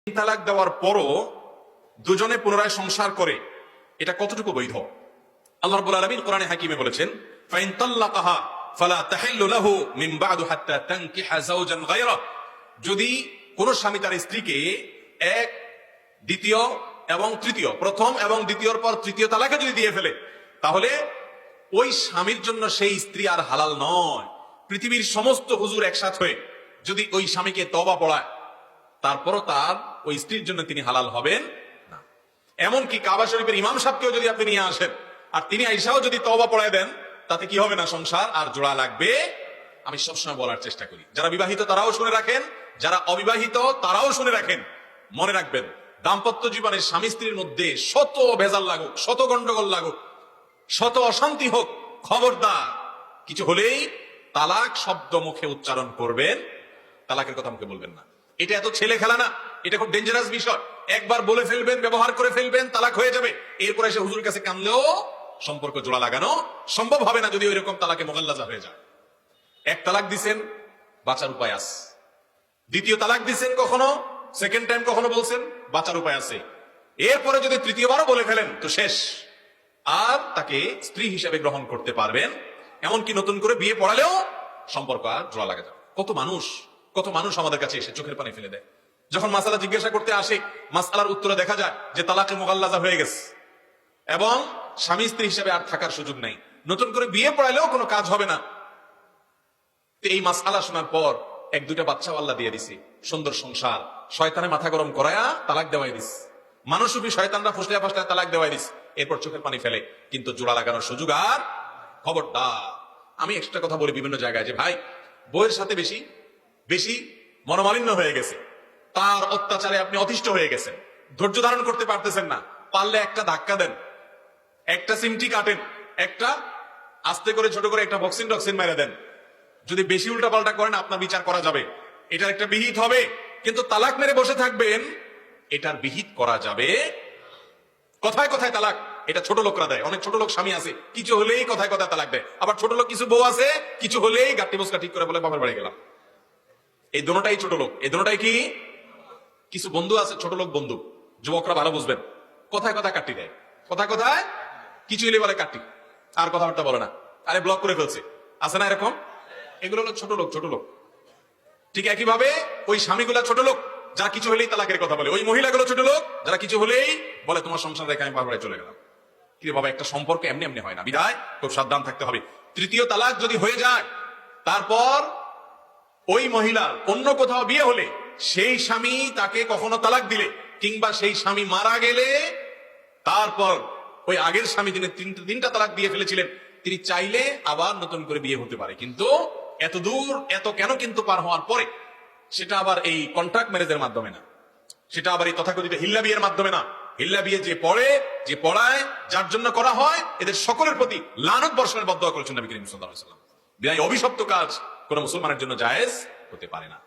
তালাক দেওয়ার পরও দুজনে পুনরায় সংসার করে এটা কতটুকু বৈধ? আল্লাহ রাব্বুল আলামিন কোরআনে হাকিমে বলেছেন, ফাইন তাল্লাকাহা ফালা তাহিল্লু লাহু মিন বা'দু হাত্তা তানকিহা যাওজান গায়রা। যদি কোন স্বামী তার স্ত্রীকে এক, দ্বিতীয় এবং তৃতীয়, প্রথম এবং দ্বিতীয়র পর তৃতীয় তালাকে যদি দিয়ে ফেলে, তাহলে ওই স্বামীর জন্য সেই স্ত্রী আর হালাল নয়। পৃথিবীর সমস্ত হুজুর একসাথ হয়ে যদি ওই স্বামীকে তওবা পড়ায়, তারপরও তার ওই স্ত্রীর জন্য তিনি হালাল হবেন না। এমনকি কাবা শরীফের ইমাম সাহেবকেও যদি আপনি নিয়ে আসেন আর তিনি আইসাও যদি তওবা পড়ায় দেন, তাতে কি হবে না? সংসার আর জোড়া লাগবে। আমি সবসময় বলার চেষ্টা করি, যারা বিবাহিত তারাও শুনে রাখেন, যারা অবিবাহিত তারাও শুনে রাখেন। মনে রাখবেন, দাম্পত্য জীবনে স্বামী স্ত্রীর মধ্যে শত ভেজাল লাগুক, শত গন্ডগোল লাগুক, শত অশান্তি হোক, খবরদার কিছু হলেই তালাক শব্দ মুখে উচ্চারণ করবেন, তালাকের কথা মুখে বলবেন না। এটা এত ছেলে খেলা না, এটা খুব ডেঞ্জারাস বিষয়। একবার বলে ফেলবেন, ব্যবহার করে ফেলবেন, তালাক হয়ে যাবে। এরপর এসে হুজুরের কাছে কানলেও সম্পর্ক জোড়া লাগানো সম্ভব হবে না, যদি ওই রকম তালাকে মোগাল্লাজা হয়ে যায়। এক তালাক দিছেন, বাঁচার উপায় আছে। দ্বিতীয় তালাক দিছেন, কখনো সেকেন্ড টাইম কখনো বলছেন, বাঁচার উপায় আছে। এরপরে যদি তৃতীয়বারও বলে ফেলেন তো শেষ, আর তাকে স্ত্রী হিসেবে গ্রহণ করতে পারবেন। এমনকি নতুন করে বিয়ে পড়ালেও সম্পর্ক আর জোড়া লাগা যাবে। কত মানুষ আমাদের কাছে এসে চোখের পানি ফেলে দেয় যখন মাসালা জিজ্ঞাসা করতে আসে। মাসআলার উত্তরে দেখা যায় যে তালাকে মোগাল্লাজা হয়ে গেছে এবং স্বামী স্ত্রী হিসেবে আর থাকার সুযোগ নাই। নতুন করে বিয়ে পড়ালেও কোনো কাজ হবে না। এই মাসআলা শোনার পর এক দুইটা বাচ্চাও আল্লাহ দিয়ে দিছি, সুন্দর সংসার। শয়তানে মাথা গরম করায়া তালাক দেওয়াই দিস, মানুষরূপী শয়তানরা ফুসলিয়া ফাসলিয়া তালাক দেওয়াই দিস। এরপর চোখের পানি ফেলে, কিন্তু জোড়া লাগানোর সুযোগ আর। খবরদার, আমি একটা কথা বলি বিভিন্ন জায়গায় যে ভাই, বউয়ের সাথে বেশি বেশি মনোমালিন্য হয়ে গেছে, তার অত্যাচারে আপনি অতিষ্ঠ হয়ে গেছেন, ধৈর্য ধারণ করতে পারতেছেন না, পারলে একটা ধাক্কা দেন, একটা সিমটি কাটেন, একটা আস্তে করে ছোট করে একটা বক্সিং টক্সিন মেরে দেন। যদি বেশি উল্টাপাল্টা করেন আপনার বিচার করা যাবে, এটার একটা বিহিত হবে। কিন্তু তালাক মেরে বসে থাকবেন, এটার বিহিত করা যাবে। কথায় কথায় তালাক, এটা ছোট লোকরা দেয়। অনেক ছোট লোক স্বামী আছে, কিছু হলেই কথায় কথায় তালাক দেয়। আবার ছোট লোক কিছু বউ আছে, কিছু হলেই গাট্টি বসকা ঠিক করে বলে বাবার বাড়ি গেলাম। এই দোনোটাই ছোট লোক। এই দোনোটাই কি? কিছু বন্ধু আছে ছোট লোক বন্ধু, যুবকরা ভালো বুঝবেন, কথায় কথায় কাট্টি দেয়, কথায় কথায় কিছু হলে বলে কাট্টি, আর কথাবার্তা বলে না, আরে ব্লক করে ফেলছে, আছে না এরকম? এগুলো হলো ছোট লোক। ঠিক একইভাবে ওই স্বামীগুলা ছোট লোক, যারা কিছু হলেই তালাকের কথা বলে। ওই মহিলাগুলো ছোট লোক, যারা কিছু হলেই বলে তোমার সংসার রেখে আমি বাবার চলে গেলাম। কি বাবা, একটা সম্পর্ক এমনি এমনি হয় না, বিধায় খুব সাবধান থাকতে হবে। তৃতীয় তালাক যদি হয়ে যায়, তারপর ওই মহিলার অন্য কোথাও বিয়ে হলে, সেই স্বামী তাকে কখনো তালাক দিলে, কিংবা সেই স্বামী মারা গেলে, তারপর ওই আগের স্বামী যিনি তিনটা তালাক দিয়ে ফেলেছিলেন, তিনি চাইলে আবার নতুন করে বিয়ে হতে পারে। কিন্তু এত দূর এত কেন কিন্তু পার হওয়ার পরে, সেটা আবার এই কন্ট্রাক্ট ম্যারেজের মাধ্যমে না, সেটা আবার এই তথাকথিত হিল্লা বিয়ের মাধ্যমে না। হিল্লা বিয়ে যে পড়ে, যে পড়ায়, যার জন্য করা হয়, এদের সকলের প্রতি লানত বর্ষণের বদদোয়া করেছেন নবী করিম সাল্লাল্লাহু আলাইহি ওয়াসাল্লাম। বিধায় অভিশপ্ত কাজ কোন মুসলমানের জন্য জায়েজ হতে পারে না।